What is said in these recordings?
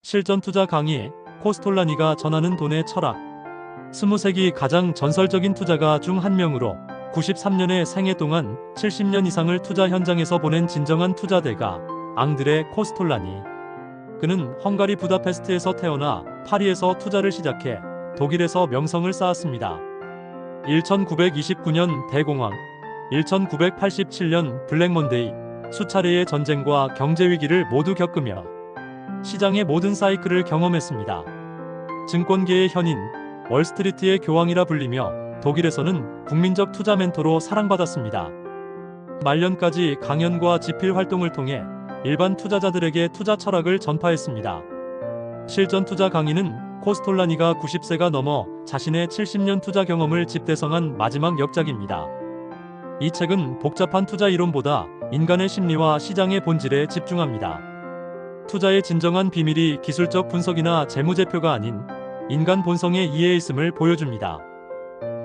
실전 투자 강의, 코스톨라니가 전하는 돈의 철학. 20세기 가장 전설적인 투자가 중 한 명으로 93년의 생애 동안 70년 이상을 투자 현장에서 보낸 진정한 투자대가 앙드레 코스톨라니. 그는 헝가리 부다페스트에서 태어나 파리에서 투자를 시작해 독일에서 명성을 쌓았습니다. 1929년 대공황, 1987년 블랙먼데이, 수차례의 전쟁과 경제위기를 모두 겪으며 시장의 모든 사이클을 경험했습니다. 증권계의 현인, 월스트리트의 교황이라 불리며 독일에서는 국민적 투자 멘토로 사랑받았습니다. 말년까지 강연과 집필 활동을 통해 일반 투자자들에게 투자 철학을 전파했습니다. 실전 투자 강의는 코스톨라니가 90세가 넘어 자신의 70년 투자 경험을 집대성한 마지막 역작입니다. 이 책은 복잡한 투자 이론보다 인간의 심리와 시장의 본질에 집중합니다. 투자의 진정한 비밀이 기술적 분석이나 재무제표가 아닌 인간 본성의 이해에 있음을 보여줍니다.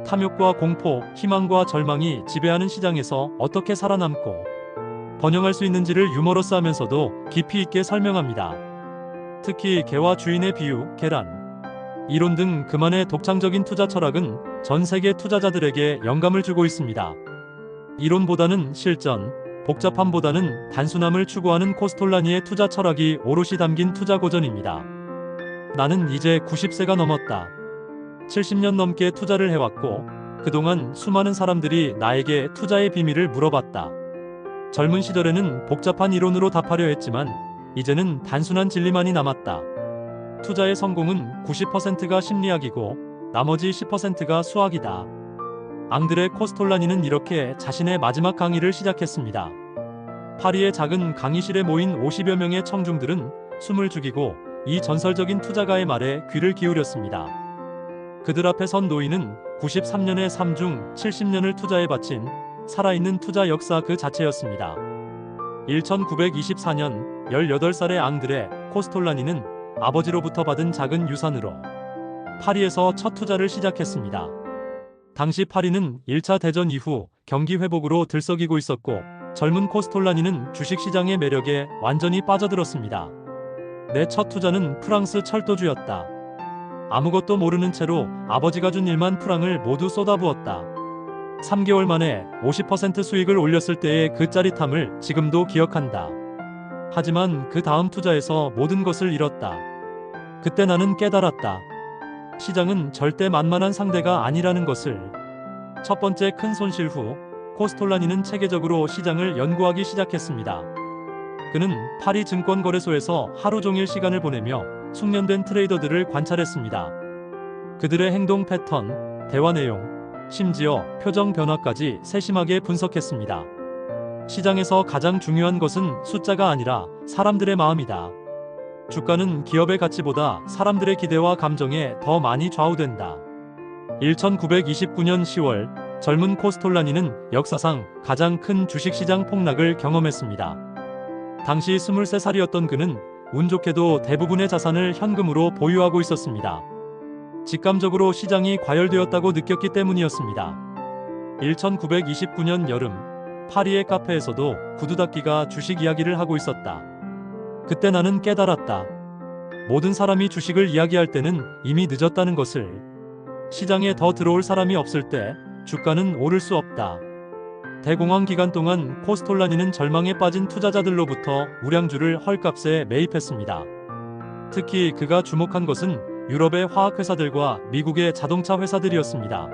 탐욕과 공포, 희망과 절망이 지배하는 시장에서 어떻게 살아남고 번영할 수 있는지를 유머러스하면서도 깊이 있게 설명합니다. 특히 개와 주인의 비유, 계란, 이론 등 그만의 독창적인 투자 철학은 전 세계 투자자들에게 영감을 주고 있습니다. 이론보다는 실전, 복잡함보다는 단순함을 추구하는 코스톨라니의 투자 철학이 오롯이 담긴 투자 고전입니다. 나는 이제 90세가 넘었다. 70년 넘게 투자를 해왔고 그동안 수많은 사람들이 나에게 투자의 비밀을 물어봤다. 젊은 시절에는 복잡한 이론으로 답하려 했지만 이제는 단순한 진리만이 남았다. 투자의 성공은 90%가 심리학이고 나머지 10%가 수학이다. 앙드레 코스톨라니는 이렇게 자신의 마지막 강의를 시작했습니다. 파리의 작은 강의실에 모인 50여 명의 청중들은 숨을 죽이고 이 전설적인 투자가의 말에 귀를 기울였습니다. 그들 앞에 선 노인은 93년의 삶 중 70년을 투자에 바친 살아있는 투자 역사 그 자체였습니다. 1924년 18살의 앙드레 코스톨라니는 아버지로부터 받은 작은 유산으로 파리에서 첫 투자를 시작했습니다. 당시 파리는 1차 대전 이후 경기 회복으로 들썩이고 있었고 젊은 코스톨라니는 주식시장의 매력에 완전히 빠져들었습니다. 내 첫 투자는 프랑스 철도주였다. 아무것도 모르는 채로 아버지가 준 1만 프랑을 모두 쏟아부었다. 3개월 만에 50% 수익을 올렸을 때의 그 짜릿함을 지금도 기억한다. 하지만 그 다음 투자에서 모든 것을 잃었다. 그때 나는 깨달았다. 시장은 절대 만만한 상대가 아니라는 것을. 첫 번째 큰 손실 후 코스톨라니는 체계적으로 시장을 연구하기 시작했습니다. 그는 파리 증권거래소에서 하루 종일 시간을 보내며 숙련된 트레이더들을 관찰했습니다. 그들의 행동 패턴, 대화 내용, 심지어 표정 변화까지 세심하게 분석했습니다. 시장에서 가장 중요한 것은 숫자가 아니라 사람들의 마음이다. 주가는 기업의 가치보다 사람들의 기대와 감정에 더 많이 좌우된다. 1929년 10월 젊은 코스톨라니는 역사상 가장 큰 주식시장 폭락을 경험했습니다. 당시 23살이었던 그는 운 좋게도 대부분의 자산을 현금으로 보유하고 있었습니다. 직감적으로 시장이 과열되었다고 느꼈기 때문이었습니다. 1929년 여름 파리의 카페에서도 구두 닦기가 주식 이야기를 하고 있었다. 그때 나는 깨달았다. 모든 사람이 주식을 이야기할 때는 이미 늦었다는 것을. 시장에 더 들어올 사람이 없을 때 주가는 오를 수 없다. 대공황 기간 동안 코스톨라니는 절망에 빠진 투자자들로부터 우량주를 헐값에 매입했습니다. 특히 그가 주목한 것은 유럽의 화학회사들과 미국의 자동차 회사들이었습니다.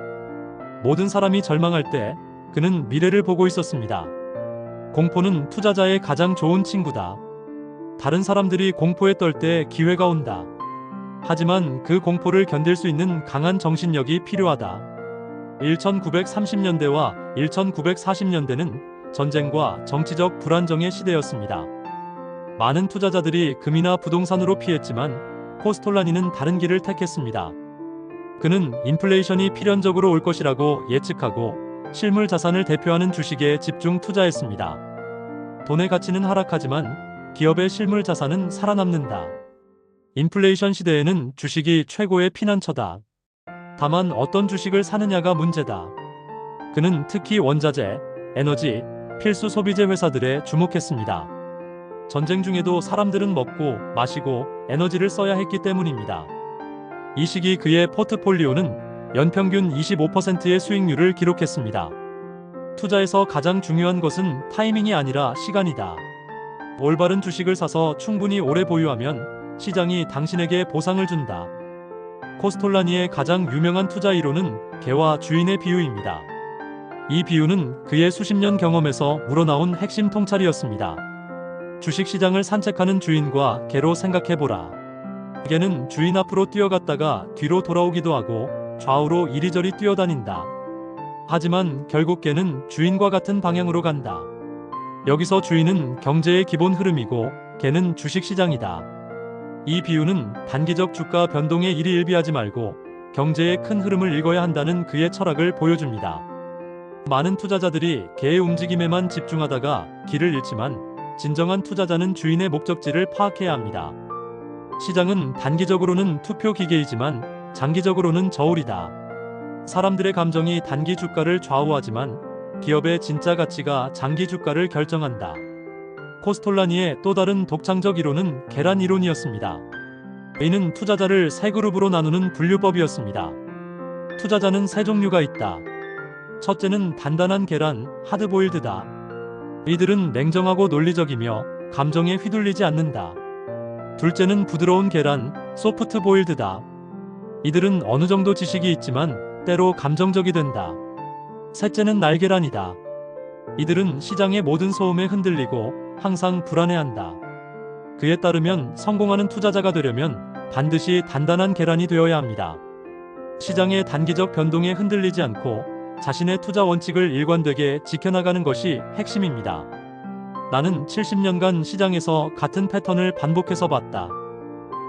모든 사람이 절망할 때 그는 미래를 보고 있었습니다. 공포는 투자자의 가장 좋은 친구다. 다른 사람들이 공포에 떨 때 기회가 온다. 하지만 그 공포를 견딜 수 있는 강한 정신력이 필요하다. 1930년대와 1940년대는 전쟁과 정치적 불안정의 시대였습니다. 많은 투자자들이 금이나 부동산으로 피했지만 코스톨라니는 다른 길을 택했습니다. 그는 인플레이션이 필연적으로 올 것이라고 예측하고 실물 자산을 대표하는 주식에 집중 투자했습니다. 돈의 가치는 하락하지만 기업의 실물 자산은 살아남는다. 인플레이션 시대에는 주식이 최고의 피난처다. 다만 어떤 주식을 사느냐가 문제다. 그는 특히 원자재, 에너지, 필수 소비재 회사들에 주목했습니다. 전쟁 중에도 사람들은 먹고 마시고 에너지를 써야 했기 때문입니다. 이 시기 그의 포트폴리오는 연평균 25%의 수익률을 기록했습니다. 투자에서 가장 중요한 것은 타이밍이 아니라 시간이다. 올바른 주식을 사서 충분히 오래 보유하면 시장이 당신에게 보상을 준다. 코스톨라니의 가장 유명한 투자 이론은 개와 주인의 비유입니다. 이 비유는 그의 수십 년 경험에서 우러나온 핵심 통찰이었습니다. 주식시장을 산책하는 주인과 개로 생각해보라. 개는 주인 앞으로 뛰어갔다가 뒤로 돌아오기도 하고 좌우로 이리저리 뛰어다닌다. 하지만 결국 개는 주인과 같은 방향으로 간다. 여기서 주인은 경제의 기본 흐름이고 개는 주식시장이다. 이 비유는 단기적 주가 변동에 일희일비하지 말고 경제의 큰 흐름을 읽어야 한다는 그의 철학을 보여줍니다. 많은 투자자들이 개의 움직임에만 집중하다가 길을 잃지만 진정한 투자자는 주인의 목적지를 파악해야 합니다. 시장은 단기적으로는 투표 기계이지만 장기적으로는 저울이다. 사람들의 감정이 단기 주가를 좌우하지만 기업의 진짜 가치가 장기 주가를 결정한다. 코스톨라니의 또 다른 독창적 이론은 계란 이론이었습니다. 이는 투자자를 세 그룹으로 나누는 분류법이었습니다. 투자자는 세 종류가 있다. 첫째는 단단한 계란, 하드보일드다. 이들은 냉정하고 논리적이며 감정에 휘둘리지 않는다. 둘째는 부드러운 계란, 소프트보일드다. 이들은 어느 정도 지식이 있지만 때로 감정적이 된다. 셋째는 날계란이다. 이들은 시장의 모든 소음에 흔들리고 항상 불안해한다. 그에 따르면 성공하는 투자자가 되려면 반드시 단단한 계란이 되어야 합니다. 시장의 단기적 변동에 흔들리지 않고 자신의 투자 원칙을 일관되게 지켜나가는 것이 핵심입니다. 나는 70년간 시장에서 같은 패턴을 반복해서 봤다.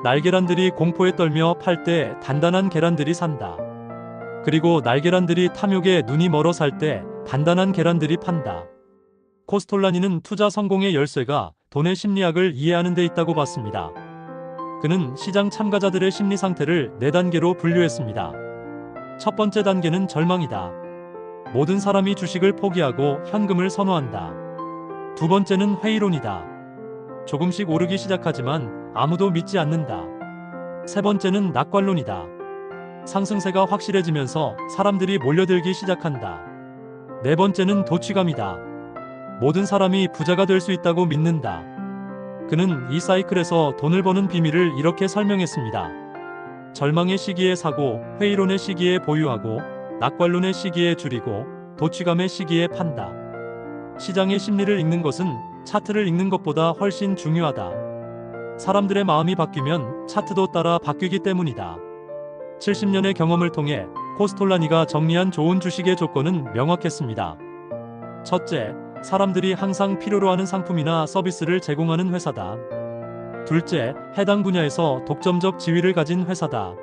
날계란들이 공포에 떨며 팔 때 단단한 계란들이 산다. 그리고 날계란들이 탐욕에 눈이 멀어 살 때 단단한 계란들이 판다. 코스톨라니는 투자 성공의 열쇠가 돈의 심리학을 이해하는 데 있다고 봤습니다. 그는 시장 참가자들의 심리 상태를 4단계로 분류했습니다. 첫 번째 단계는 절망이다. 모든 사람이 주식을 포기하고 현금을 선호한다. 두 번째는 회의론이다. 조금씩 오르기 시작하지만 아무도 믿지 않는다. 세 번째는 낙관론이다. 상승세가 확실해지면서 사람들이 몰려들기 시작한다. 네 번째는 도취감이다. 모든 사람이 부자가 될 수 있다고 믿는다. 그는 이 사이클에서 돈을 버는 비밀을 이렇게 설명했습니다. 절망의 시기에 사고, 회의론의 시기에 보유하고, 낙관론의 시기에 줄이고, 도취감의 시기에 판다. 시장의 심리를 읽는 것은 차트를 읽는 것보다 훨씬 중요하다. 사람들의 마음이 바뀌면 차트도 따라 바뀌기 때문이다. 70년의 경험을 통해 코스톨라니가 정리한 좋은 주식의 조건은 명확했습니다. 첫째, 사람들이 항상 필요로 하는 상품이나 서비스를 제공하는 회사다. 둘째, 해당 분야에서 독점적 지위를 가진 회사다.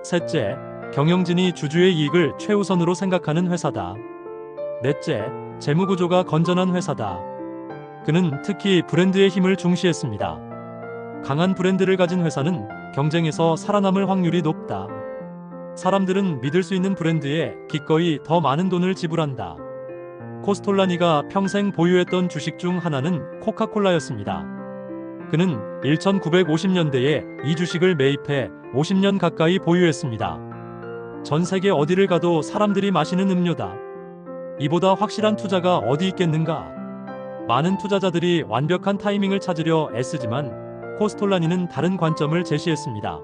셋째, 경영진이 주주의 이익을 최우선으로 생각하는 회사다. 넷째, 재무구조가 건전한 회사다. 그는 특히 브랜드의 힘을 중시했습니다. 강한 브랜드를 가진 회사는 경쟁에서 살아남을 확률이 높다. 사람들은 믿을 수 있는 브랜드에 기꺼이 더 많은 돈을 지불한다. 코스톨라니가 평생 보유했던 주식 중 하나는 코카콜라였습니다. 그는 1950년대에 이 주식을 매입해 50년 가까이 보유했습니다. 전 세계 어디를 가도 사람들이 마시는 음료다. 이보다 확실한 투자가 어디 있겠는가? 많은 투자자들이 완벽한 타이밍을 찾으려 애쓰지만 코스톨라니는 다른 관점을 제시했습니다.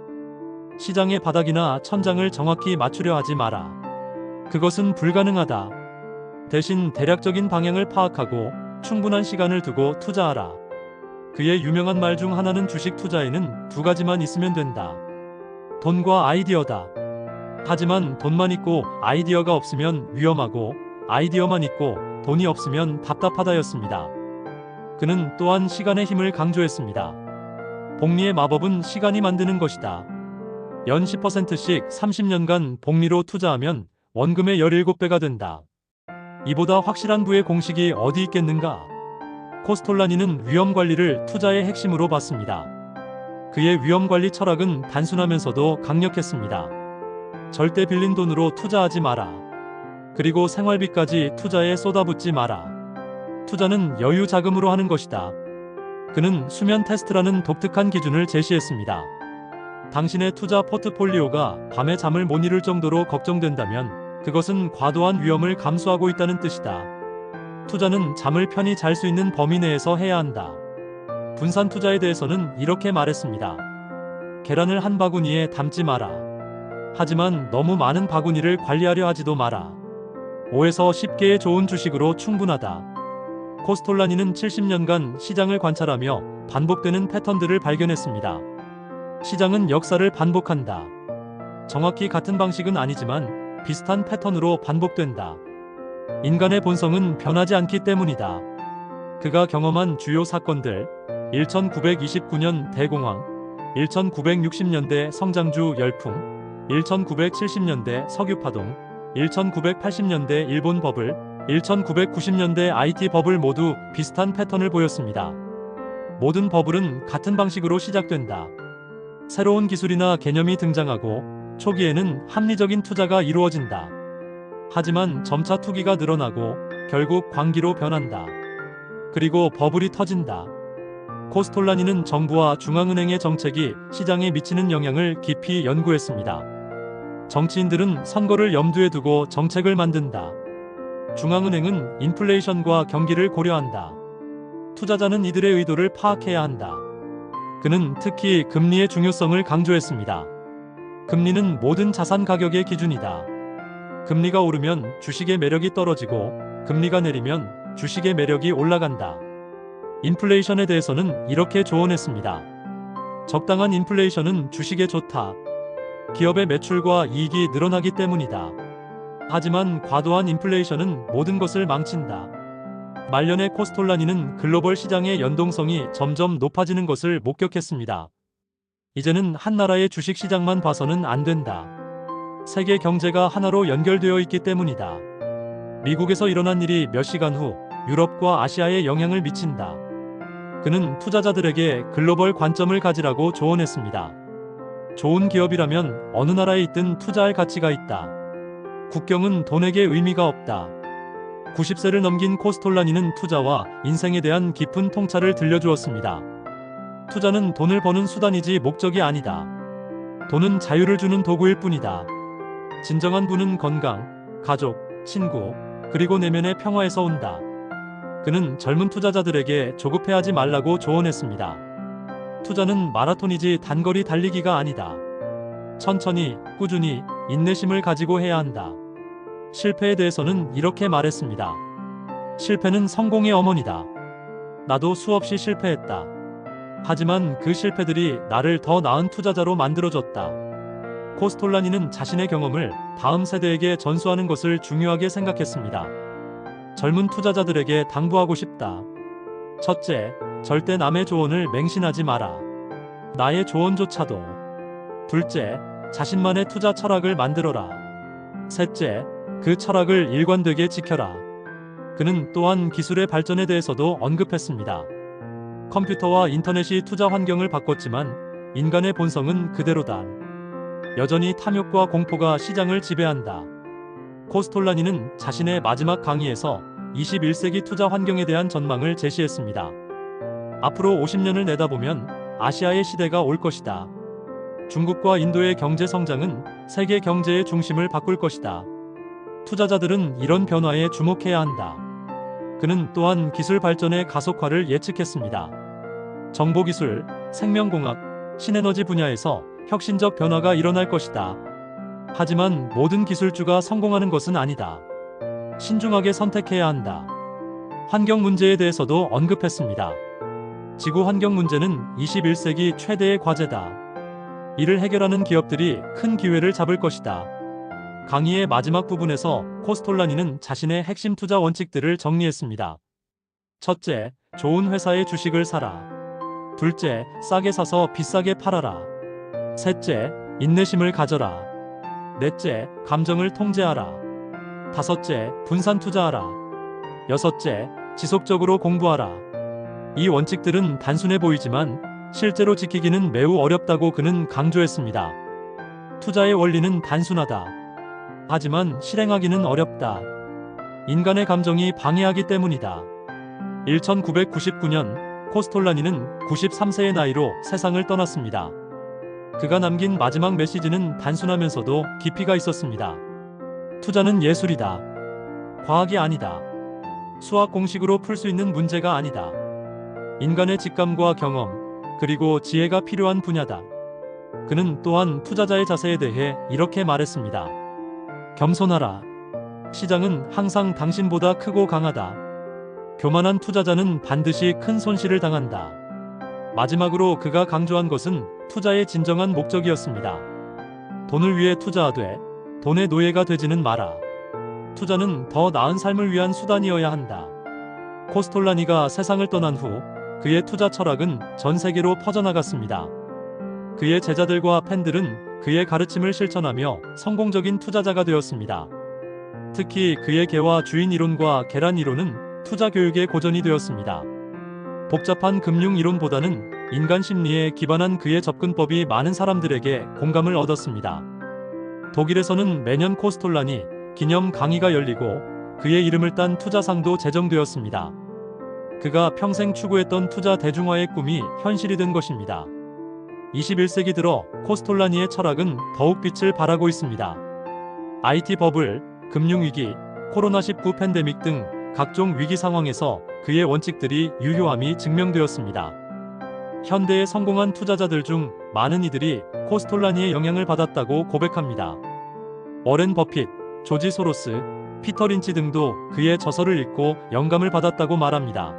시장의 바닥이나 천장을 정확히 맞추려 하지 마라. 그것은 불가능하다. 대신 대략적인 방향을 파악하고 충분한 시간을 두고 투자하라. 그의 유명한 말 중 하나는 주식 투자에는 두 가지만 있으면 된다. 돈과 아이디어다. 하지만 돈만 있고 아이디어가 없으면 위험하고 아이디어만 있고 돈이 없으면 답답하다였습니다. 그는 또한 시간의 힘을 강조했습니다. 복리의 마법은 시간이 만드는 것이다. 연 10%씩 30년간 복리로 투자하면 원금의 17배가 된다. 이보다 확실한 부의 공식이 어디 있겠는가? 코스톨라니는 위험관리를 투자의 핵심으로 봤습니다. 그의 위험관리 철학은 단순하면서도 강력했습니다. 절대 빌린 돈으로 투자하지 마라. 그리고 생활비까지 투자에 쏟아붓지 마라. 투자는 여유 자금으로 하는 것이다. 그는 수면 테스트라는 독특한 기준을 제시했습니다. 당신의 투자 포트폴리오가 밤에 잠을 못 이룰 정도로 걱정된다면 그것은 과도한 위험을 감수하고 있다는 뜻이다. 투자는 잠을 편히 잘 수 있는 범위 내에서 해야 한다. 분산 투자에 대해서는 이렇게 말했습니다. 계란을 한 바구니에 담지 마라. 하지만 너무 많은 바구니를 관리하려 하지도 마라. 5에서 10개의 좋은 주식으로 충분하다. 코스톨라니는 70년간 시장을 관찰하며 반복되는 패턴들을 발견했습니다. 시장은 역사를 반복한다. 정확히 같은 방식은 아니지만 비슷한 패턴으로 반복된다. 인간의 본성은 변하지 않기 때문이다. 그가 경험한 주요 사건들, 1929년 대공황, 1960년대 성장주 열풍, 1970년대 석유파동, 1980년대 일본 버블, 1990년대 IT 버블 모두 비슷한 패턴을 보였습니다. 모든 버블은 같은 방식으로 시작된다. 새로운 기술이나 개념이 등장하고 초기에는 합리적인 투자가 이루어진다. 하지만 점차 투기가 늘어나고 결국 광기로 변한다. 그리고 버블이 터진다. 코스톨라니는 정부와 중앙은행의 정책이 시장에 미치는 영향을 깊이 연구했습니다. 정치인들은 선거를 염두에 두고 정책을 만든다. 중앙은행은 인플레이션과 경기를 고려한다. 투자자는 이들의 의도를 파악해야 한다. 그는 특히 금리의 중요성을 강조했습니다. 금리는 모든 자산 가격의 기준이다. 금리가 오르면 주식의 매력이 떨어지고 금리가 내리면 주식의 매력이 올라간다. 인플레이션에 대해서는 이렇게 조언했습니다. 적당한 인플레이션은 주식에 좋다. 기업의 매출과 이익이 늘어나기 때문이다. 하지만 과도한 인플레이션은 모든 것을 망친다. 말년의 코스톨라니는 글로벌 시장의 연동성이 점점 높아지는 것을 목격했습니다. 이제는 한 나라의 주식 시장만 봐서는 안 된다. 세계 경제가 하나로 연결되어 있기 때문이다. 미국에서 일어난 일이 몇 시간 후 유럽과 아시아에 영향을 미친다. 그는 투자자들에게 글로벌 관점을 가지라고 조언했습니다. 좋은 기업이라면 어느 나라에 있든 투자할 가치가 있다. 국경은 돈에게 의미가 없다. 90세를 넘긴 코스톨라니는 투자와 인생에 대한 깊은 통찰을 들려주었습니다. 투자는 돈을 버는 수단이지 목적이 아니다. 돈은 자유를 주는 도구일 뿐이다. 진정한 부는 건강, 가족, 친구, 그리고 내면의 평화에서 온다. 그는 젊은 투자자들에게 조급해하지 말라고 조언했습니다. 투자는 마라톤이지 단거리 달리기가 아니다. 천천히, 꾸준히, 인내심을 가지고 해야 한다. 실패에 대해서는 이렇게 말했습니다. 실패는 성공의 어머니다. 나도 수없이 실패했다. 하지만 그 실패들이 나를 더 나은 투자자로 만들어줬다. 코스톨라니는 자신의 경험을 다음 세대에게 전수하는 것을 중요하게 생각했습니다. 젊은 투자자들에게 당부하고 싶다. 첫째, 절대 남의 조언을 맹신하지 마라. 나의 조언조차도. 둘째, 자신만의 투자 철학을 만들어라. 셋째, 그 철학을 일관되게 지켜라. 그는 또한 기술의 발전에 대해서도 언급했습니다. 컴퓨터와 인터넷이 투자 환경을 바꿨지만 인간의 본성은 그대로다. 여전히 탐욕과 공포가 시장을 지배한다. 코스톨라니는 자신의 마지막 강의에서 21세기 투자 환경에 대한 전망을 제시했습니다. 앞으로 50년을 내다보면 아시아의 시대가 올 것이다. 중국과 인도의 경제 성장은 세계 경제의 중심을 바꿀 것이다. 투자자들은 이런 변화에 주목해야 한다. 그는 또한 기술 발전의 가속화를 예측했습니다. 정보기술, 생명공학, 신에너지 분야에서 혁신적 변화가 일어날 것이다. 하지만 모든 기술주가 성공하는 것은 아니다. 신중하게 선택해야 한다. 환경 문제에 대해서도 언급했습니다. 지구 환경 문제는 21세기 최대의 과제다. 이를 해결하는 기업들이 큰 기회를 잡을 것이다. 강의의 마지막 부분에서 코스톨라니는 자신의 핵심 투자 원칙들을 정리했습니다. 첫째, 좋은 회사의 주식을 사라. 둘째, 싸게 사서 비싸게 팔아라. 셋째, 인내심을 가져라. 넷째, 감정을 통제하라. 다섯째, 분산 투자하라. 여섯째, 지속적으로 공부하라. 이 원칙들은 단순해 보이지만 실제로 지키기는 매우 어렵다고 그는 강조했습니다. 투자의 원리는 단순하다. 하지만 실행하기는 어렵다. 인간의 감정이 방해하기 때문이다. 1999년 코스톨라니는 93세의 나이로 세상을 떠났습니다. 그가 남긴 마지막 메시지는 단순하면서도 깊이가 있었습니다. 투자는 예술이다. 과학이 아니다. 수학 공식으로 풀 수 있는 문제가 아니다. 인간의 직감과 경험, 그리고 지혜가 필요한 분야다. 그는 또한 투자자의 자세에 대해 이렇게 말했습니다. 겸손하라. 시장은 항상 당신보다 크고 강하다. 교만한 투자자는 반드시 큰 손실을 당한다. 마지막으로 그가 강조한 것은 투자의 진정한 목적이었습니다. 돈을 위해 투자하되 돈의 노예가 되지는 마라. 투자는 더 나은 삶을 위한 수단이어야 한다. 코스톨라니가 세상을 떠난 후 그의 투자 철학은 전 세계로 퍼져나갔습니다. 그의 제자들과 팬들은 그의 가르침을 실천하며 성공적인 투자자가 되었습니다. 특히 그의 개와 주인 이론과 계란 이론은 투자 교육의 고전이 되었습니다. 복잡한 금융 이론보다는 인간 심리에 기반한 그의 접근법이 많은 사람들에게 공감을 얻었습니다. 독일에서는 매년 코스톨라니 기념 강의가 열리고 그의 이름을 딴 투자상도 제정되었습니다. 그가 평생 추구했던 투자 대중화의 꿈이 현실이 된 것입니다. 21세기 들어 코스톨라니의 철학은 더욱 빛을 발하고 있습니다. IT 버블, 금융위기, 코로나19 팬데믹 등 각종 위기 상황에서 그의 원칙들이 유효함이 증명되었습니다. 현대의 성공한 투자자들 중 많은 이들이 코스톨라니의 영향을 받았다고 고백합니다. 워렌 버핏, 조지 소로스, 피터 린치 등도 그의 저서를 읽고 영감을 받았다고 말합니다.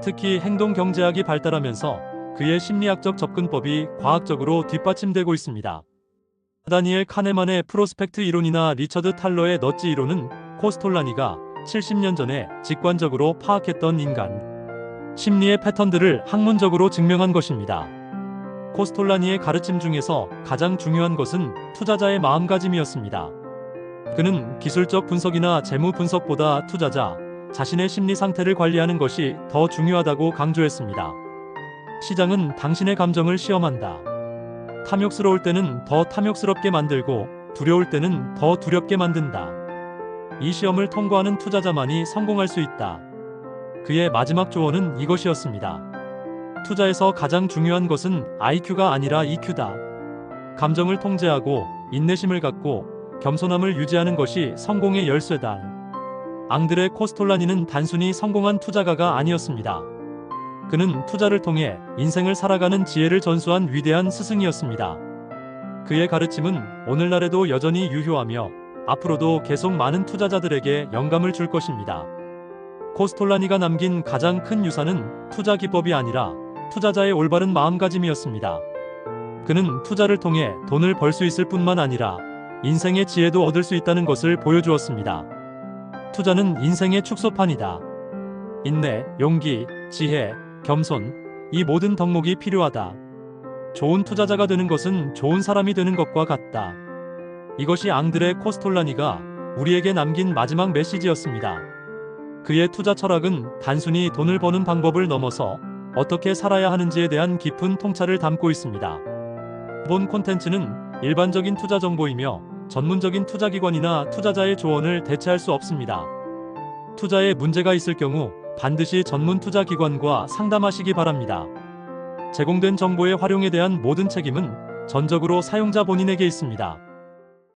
특히 행동경제학이 발달하면서 그의 심리학적 접근법이 과학적으로 뒷받침되고 있습니다. 다니엘 카네만의 프로스펙트 이론이나 리처드 탈러의 넛지 이론은 코스톨라니가 70년 전에 직관적으로 파악했던 인간 심리의 패턴들을 학문적으로 증명한 것입니다. 코스톨라니의 가르침 중에서 가장 중요한 것은 투자자의 마음가짐이었습니다. 그는 기술적 분석이나 재무 분석보다 투자자 자신의 심리 상태를 관리하는 것이 더 중요하다고 강조했습니다. 시장은 당신의 감정을 시험한다. 탐욕스러울 때는 더 탐욕스럽게 만들고 두려울 때는 더 두렵게 만든다. 이 시험을 통과하는 투자자만이 성공할 수 있다. 그의 마지막 조언은 이것이었습니다. 투자에서 가장 중요한 것은 IQ가 아니라 EQ다. 감정을 통제하고 인내심을 갖고 겸손함을 유지하는 것이 성공의 열쇠다. 앙드레 코스톨라니는 단순히 성공한 투자가가 아니었습니다. 그는 투자를 통해 인생을 살아가는 지혜를 전수한 위대한 스승이었습니다. 그의 가르침은 오늘날에도 여전히 유효하며 앞으로도 계속 많은 투자자들에게 영감을 줄 것입니다. 코스톨라니가 남긴 가장 큰 유산은 투자 기법이 아니라 투자자의 올바른 마음가짐이었습니다. 그는 투자를 통해 돈을 벌 수 있을 뿐만 아니라 인생의 지혜도 얻을 수 있다는 것을 보여주었습니다. 투자는 인생의 축소판이다. 인내, 용기, 지혜, 겸손, 이 모든 덕목이 필요하다. 좋은 투자자가 되는 것은 좋은 사람이 되는 것과 같다. 이것이 앙드레 코스톨라니가 우리에게 남긴 마지막 메시지였습니다. 그의 투자 철학은 단순히 돈을 버는 방법을 넘어서 어떻게 살아야 하는지에 대한 깊은 통찰을 담고 있습니다. 본 콘텐츠는 일반적인 투자 정보이며 전문적인 투자기관이나 투자자의 조언을 대체할 수 없습니다. 투자에 문제가 있을 경우 반드시 전문 투자기관과 상담하시기 바랍니다. 제공된 정보의 활용에 대한 모든 책임은 전적으로 사용자 본인에게 있습니다.